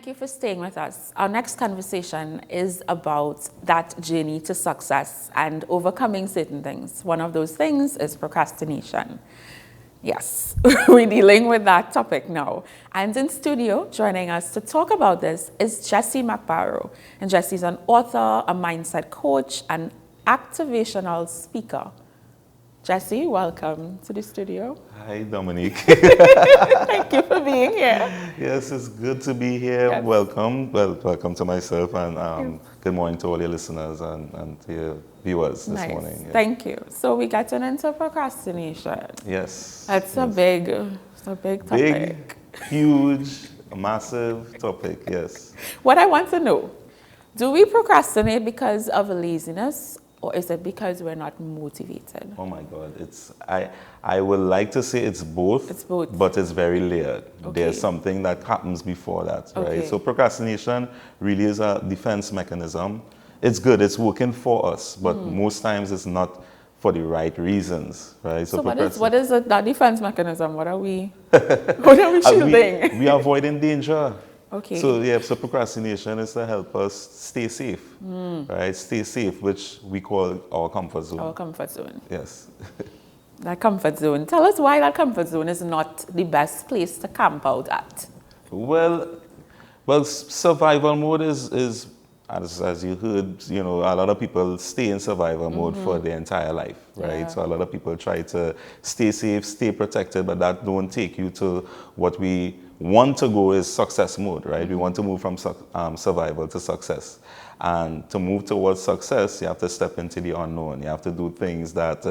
thank you for staying with us. Our next conversation is about that journey to success and overcoming certain things. One of those things is procrastination. Yes, we're dealing with that topic now. And in studio, joining us to talk about this is Jessie Mc Barrow. And Jessie's an author, a mindset coach, and activational speaker. Jessie, welcome to the studio. Hi, Dominique. Thank you for being here. Yes, it's good to be here. Yes. Welcome. Well, welcome to myself, and good morning to all your listeners and to your viewers this morning. Yeah. Thank you. So we got into procrastination. Yes. It's a big topic. Big, huge, massive topic, yes. What I want to know, do we procrastinate because of laziness, or is it because we're not motivated? Oh my God, I would like to say it's both. It's both. But it's very layered. Okay. There's something that happens before that, right? Okay. So procrastination really is a defense mechanism. It's good, it's working for us, but most times it's not for the right reasons, right? So what is that defense mechanism? What are we shielding? We are avoiding danger. Okay. So procrastination is to help us stay safe, right? Stay safe, which we call our comfort zone. Our comfort zone. Yes. That comfort zone. Tell us why that comfort zone is not the best place to camp out at. Well, survival mode is as you heard, a lot of people stay in survival mode for their entire life, right? Yeah. So a lot of people try to stay safe, stay protected, but that don't take you to what we want to go is success mode, right? We want to move from survival to success. And to move towards success, you have to step into the unknown. You have to do things that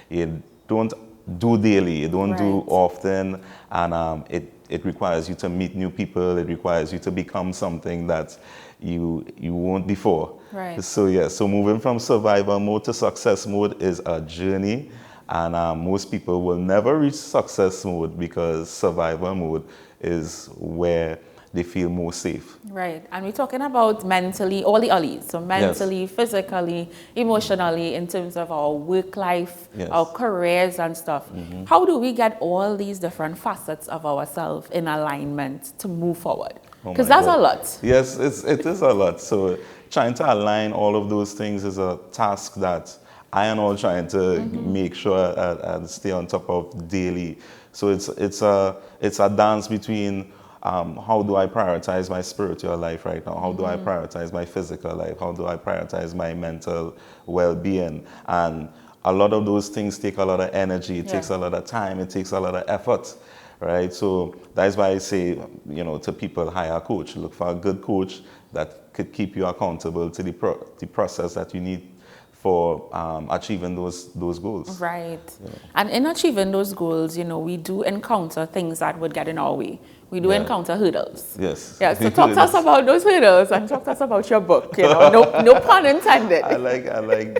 you don't do daily, you don't do often, and it requires you to meet new people. It requires you to become something that you weren't before. Right. So moving from survival mode to success mode is a journey, and most people will never reach success mode because survival mode is where they feel more safe. Right. And we're talking about mentally, all the ollies. So mentally, physically, emotionally, in terms of our work life, our careers and stuff. How do we get all these different facets of ourselves in alignment to move forward? Because that's a lot. Yes, it is a lot. So trying to align all of those things is a task that I am all trying to make sure and stay on top of daily. So it's a dance between how do I prioritize my spiritual life right now? How do I prioritize my physical life? How do I prioritize my mental well-being? And a lot of those things take a lot of energy. It takes a lot of time. It takes a lot of effort, right? So that's why I say, to people, hire a coach. Look for a good coach that could keep you accountable to the process that you need for achieving those goals. Right. And in achieving those goals, we do encounter things that would get in our way. We do encounter hurdles. Yes. Yeah, so talk to us about those hurdles and talk to us about your book, no pun intended. I like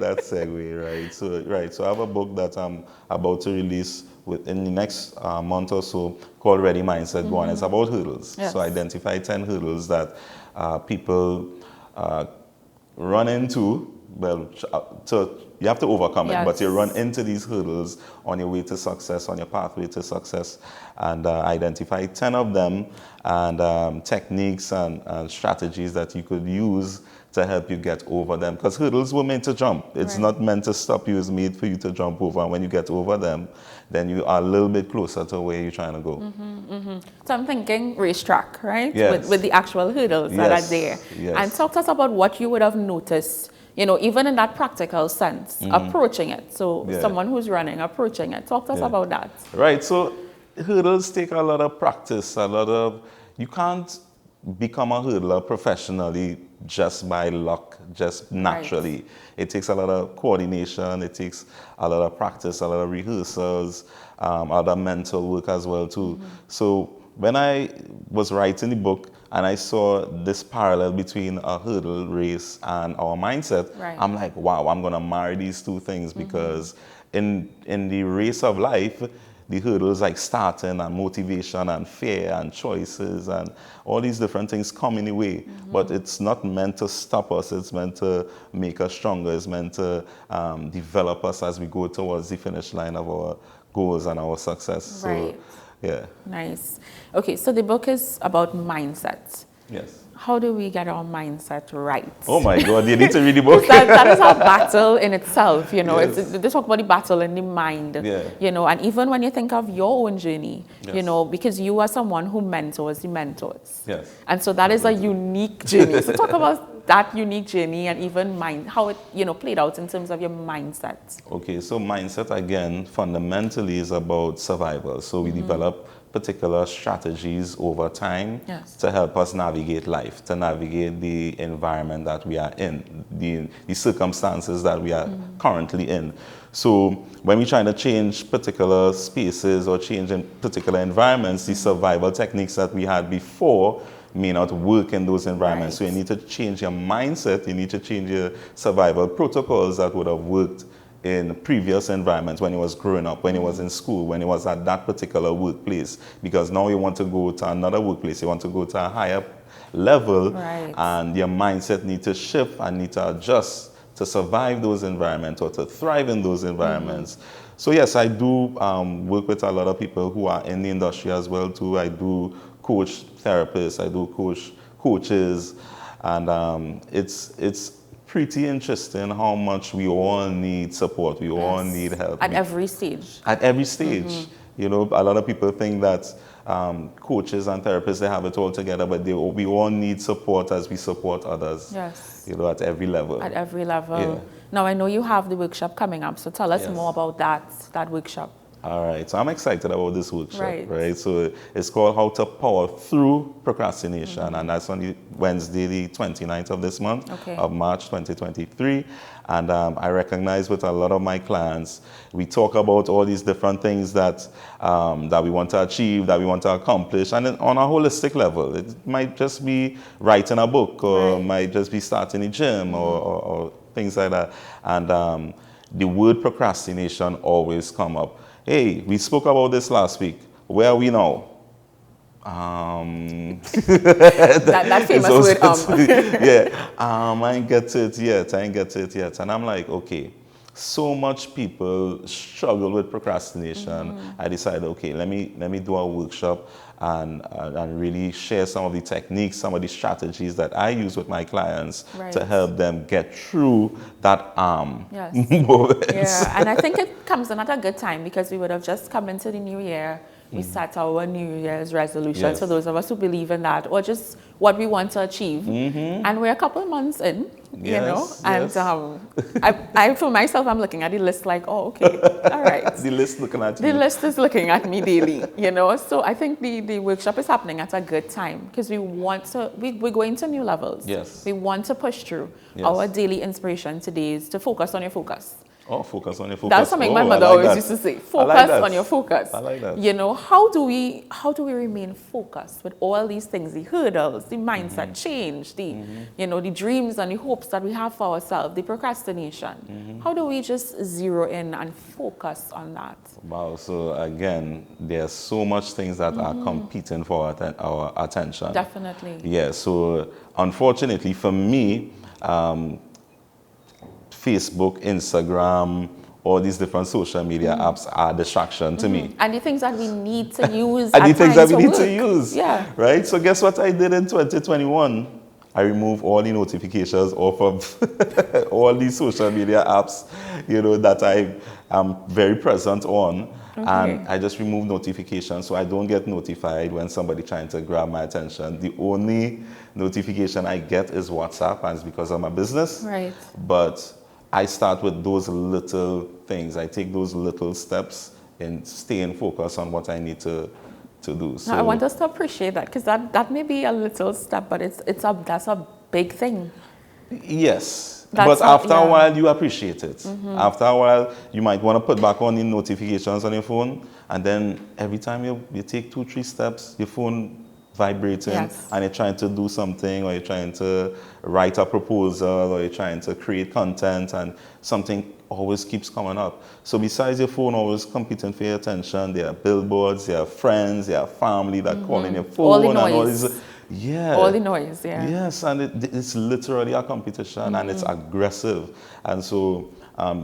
that segue, right? So I have a book that I'm about to release within the next month or so called Ready Mindset Go On. It's about hurdles. Yes. So identify 10 hurdles that people run into. Well, you have to overcome it, but you run into these hurdles on your way to success, on your pathway to success, and identify 10 of them and techniques and strategies that you could use to help you get over them. Because hurdles were meant to jump. It's not meant to stop you. It's made for you to jump over. And when you get over them, then you are a little bit closer to where you're trying to go. So I'm thinking racetrack, right? Yes. With the actual hurdles that are there. Yes. And talk to us about what you would have noticed, even in that practical sense, approaching it. So someone who's running, approaching it. Talk to us about that. Right. So hurdles take a lot of practice, you can't become a hurdler professionally just by luck, just naturally. It takes a lot of coordination, it takes a lot of practice, a lot of rehearsals, other mental work as well too. So when I was writing the book and I saw this parallel between a hurdle race and our mindset, I'm like, wow, I'm gonna marry these two things because in the race of life, the hurdles like starting and motivation and fear and choices and all these different things come in the way. But it's not meant to stop us. It's meant to make us stronger. It's meant to develop us as we go towards the finish line of our goals and our success. Right. So, yeah. Nice. Okay, so the book is about mindset. Yes. How do we get our mindset right? Oh my God, you need to read the book. That is a battle in itself, you know. Yes. They talk about the battle in the mind, Yeah. you know, and even when you think of your own journey, you Yes. know, because you are someone who mentors the mentors. Yes. And so that is a unique journey. So talk about that unique journey and even how it, you know, played out in terms of your mindset. Okay, so mindset again fundamentally is about survival. So we develop particular strategies over time Yes. to help us navigate life, to navigate the environment that we are in, the circumstances that we are currently in. So when we're trying to change particular spaces or change in particular environments, the survival techniques that we had before may not work in those environments. Right. So you need to change your mindset, you need to change your survival protocols that would have worked in previous environments when he was growing up, when he was in school, when he was at that particular workplace. Because now you want to go to another workplace, you want to go to a higher level, Right. and your mindset needs to shift and need to adjust to survive those environments or to thrive in those environments. So yes, I do work with a lot of people who are in the industry as well too. I do coach therapists, I do coach coaches, and it's pretty interesting how much we all need support. We all need help. At every stage. At every stage. You know, a lot of people think that coaches and therapists, they have it all together, but we all need support as we support others. Yes. You know, at every level. At every level. Yeah. Now, I know you have the workshop coming up, so tell us Yes. more about that workshop. All right, so I'm excited about this workshop, Right. right? So it's called How to Power Through Procrastination, and that's on Wednesday, the 29th of this month, Okay. of March 2023. And I recognize with a lot of my clients, we talk about all these different things that that we want to achieve, that we want to accomplish, and on a holistic level. It might just be writing a book, or Right. might just be starting a gym, or things like that. And the word procrastination always come up. Hey, we spoke about this last week. Where are we now? That famous word, Yeah, I ain't get to it yet. And I'm like, okay, so much people struggle with procrastination. I decided, okay, let me do a workshop and really share some of the techniques, some of the strategies that I use with my clients Right. to help them get through that Yes. moment. Yeah, and I think it comes in at a good time because we would have just come into the new year. We set our New Year's resolutions Yes. for those of us who believe in that, or just what we want to achieve. And we're a couple of months in, you know. Yes, And yes. I, for myself, I'm looking at the list like, oh, okay, all right. The list looking at The you. list is looking at me daily, you know. So I think the workshop is happening at a good time because we're going to new levels. Yes. We want to push through. Yes. Our daily inspiration today is to focus on your focus. Oh, focus on your focus. That's something my Oh, I mother like always that. used to say. I like Focus that. on your focus. I like that. You know, how do we remain focused with all these things, the hurdles, the mindset change, the you know, the dreams and the hopes that we have for ourselves, the procrastination. How do we just zero in and focus on that? Wow. So again, there's so much things that are competing for our attention. Definitely. Yeah. So unfortunately for me, Facebook, Instagram, all these different social media apps are a distraction to me. And the things that we need to use And the at things that times we for need to work. use. Yeah. Right? So guess what I did in 2021? I removed all the notifications off of all these social media apps, you know, that I am very present on. And I just remove notifications so I don't get notified when somebody trying to grab my attention. The only notification I get is WhatsApp, and it's because of my business. Right. But I start with those little things. I take those little steps in staying focused on what I need to do. So Now, I want us to appreciate that because that may be a little step, but that's a big thing. yes. That's But after a while, you appreciate it. After a while, you might want to put back on the notifications on your phone, and then every time you take 2-3 steps, your phone vibrating, Yes. and you're trying to do something, or you're trying to write a proposal, or you're trying to create content, and something always keeps coming up. So besides your phone always competing for your attention, there are billboards, there are friends, there are family that call in your phone. All the and all noise. these, yeah. All the noise, yeah. Yes, and it's literally a competition, and it's aggressive. And so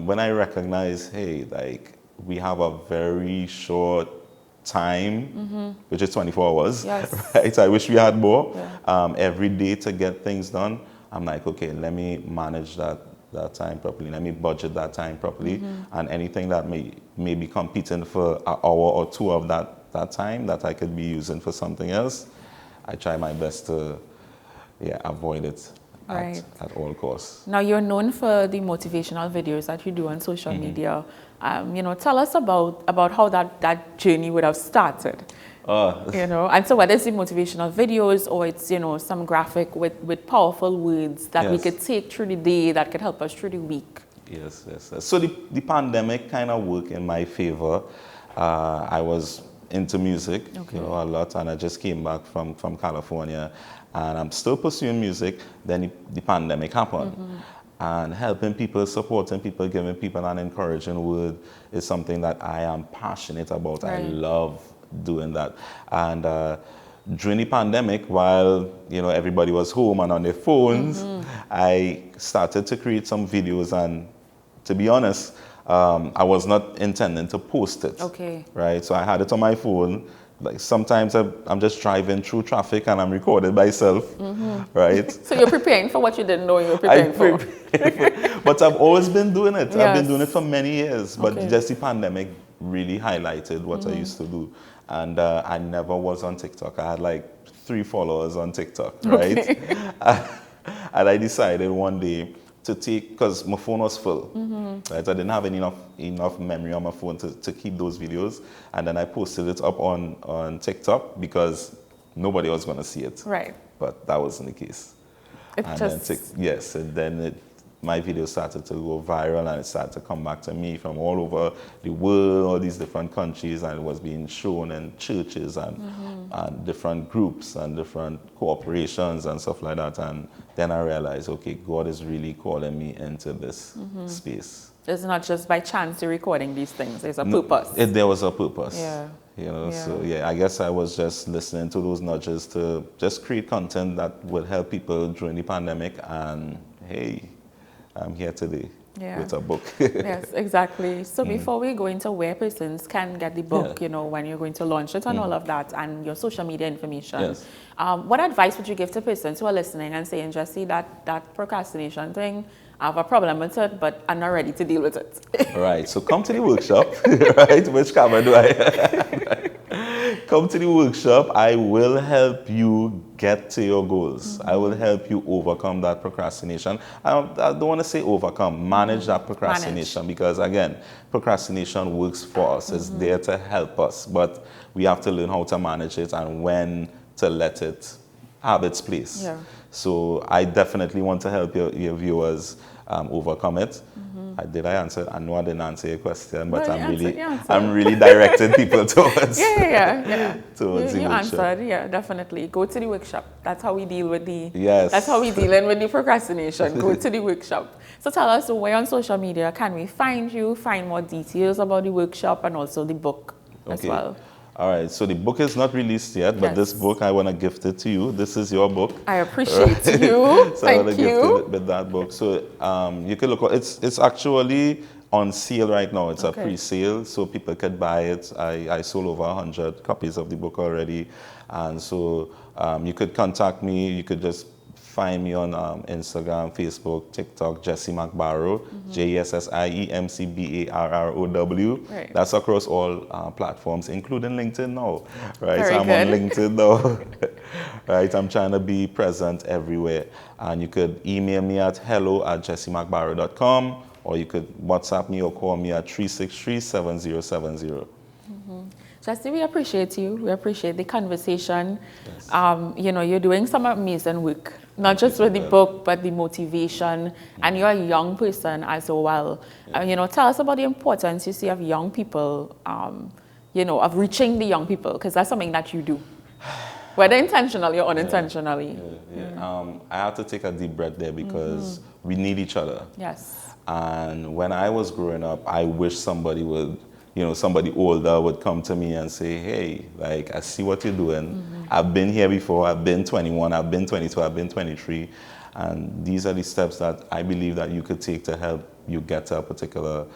when I recognize, hey, like we have a very short time, which is 24 hours, Yes. right? I wish we had more Yeah. every day to get things done. I'm like, okay, let me manage that time properly. Let me budget that time properly. And anything that may be competing for an hour or two of that time that I could be using for something else, I try my best to avoid it Right. at all costs. Now, you're known for the motivational videos that you do on social media. Tell us about how that journey would have started. And so whether it's the motivational videos or it's, some graphic with powerful words that we could take through the day that could help us through the week. Yes. So the pandemic kind of worked in my favor. I was into music, a lot, and I just came back from California, and I'm still pursuing music. Then the pandemic happened. And helping people, supporting people, giving people an encouraging word is something that I am passionate about. Right. I love doing that. And during the pandemic, while everybody was home and on their phones, I started to create some videos. And to be honest, I was not intending to post it. Okay. Right. So I had it on my phone. Like sometimes I'm just driving through traffic and I'm recording myself. Right. So you're preparing for what you didn't know you were preparing for. But I've always been doing it. Yes. I've been doing it for many years. But Okay. just the pandemic really highlighted what I used to do. And I never was on TikTok. I had like 3 followers on TikTok, right? Okay. And I decided one day to take, because my phone was full, right? I didn't have enough memory on my phone to keep those videos. And then I posted it up on TikTok because nobody was going to see it. Right. But that wasn't the case. And then my video started to go viral, and it started to come back to me from all over the world, all these different countries, and it was being shown in churches and different groups and different corporations and stuff like that. And then I realized, okay, God is really calling me into this space. It's not just by chance you're recording these things. There's a purpose. There was a purpose. Yeah. So I guess I was just listening to those nudges to just create content that would help people during the pandemic. And hey, I'm here today with a book. Yes, exactly. So before we go into where persons can get the book, when you're going to launch it and all of that, and your social media information, what advice would you give to persons who are listening and saying, Jessie, that procrastination thing, I have a problem with it, but I'm not ready to deal with it? Right. So come to the workshop, right? Which camera do I? Come to the workshop. I will help you get to your goals. I will help you overcome that procrastination. I don't want to say overcome, manage that procrastination, because again, procrastination works for us. It's there to help us, but we have to learn how to manage it and when to let it have its place. Yeah. So I definitely want to help your viewers overcome it. Did I answer? I know I didn't answer your question, but I'm really directing people towards towards you the workshop. answered, definitely. Go to the workshop. That's how we deal with That's how we dealing with the procrastination. Go to the workshop. So tell us, where on social media can we find you, find more details about the workshop and also the book as well? All right, so the book is not released yet, but this book, I want to gift it to you. This is your book. I appreciate you. So I want to gift it with that book. So you can look, it's actually on sale right now. It's a pre-sale, so people could buy it. I sold over 100 copies of the book already. And so you could contact me. You could just find me on Instagram, Facebook, TikTok, Jessie Mc Barrow, JESSIEMCBARROW. Right. That's across all platforms, including LinkedIn now. Right, Very so I'm good. on LinkedIn now. Right, I'm trying to be present everywhere. And you could email me at hello@jessiemcbarrow.com, or you could WhatsApp me or call me at 363-7070. Jessie, we appreciate you. We appreciate the conversation. Yes. You're doing some amazing work, not just with the book, but the motivation. And you're a young person as well. Tell us about the importance you see of young people, of reaching the young people, because that's something that you do, whether intentionally or unintentionally. I have to take a deep breath there because we need each other. Yes. And when I was growing up, I wish somebody would, somebody older would come to me and say, hey, like, I see what you're doing. I've been here before. I've been 21. I've been 22. I've been 23. And these are the steps that I believe that you could take to help you get to a particular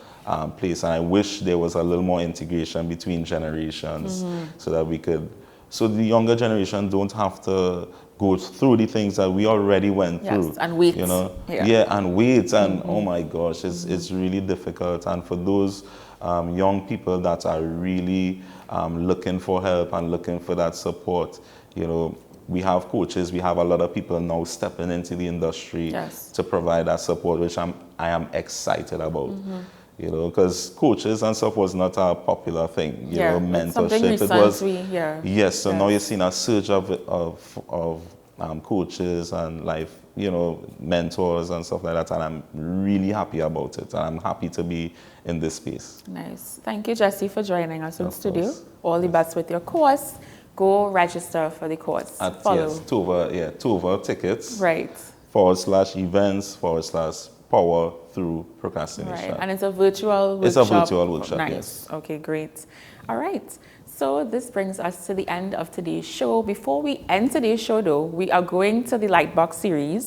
place. And I wish there was a little more integration between generations so that we could, so the younger generation don't have to go through the things that we already went through. And wait. You know? And wait. And oh my gosh, it's really difficult. And for those young people that are really looking for help and looking for that support, you know, we have coaches, we have a lot of people now stepping into the industry to provide that support, which I am excited about. You know, because coaches and stuff was not a popular thing. You know, mentorship. It was. Yes. So now you're seeing a surge of coaches and life, you know, mentors and stuff like that, and I'm really happy about it. And I'm happy to be in this space. Nice. Thank you, Jessie, for joining us in studio. All the best with your course. Go register for the course. At Tova tickets. Right. /events/power through procrastination. Right. And it's a virtual workshop. It's a virtual workshop. Nice. Yes. Okay, great. All right. So this brings us to the end of today's show. Before we end today's show, though, we are going to the Lightbox series,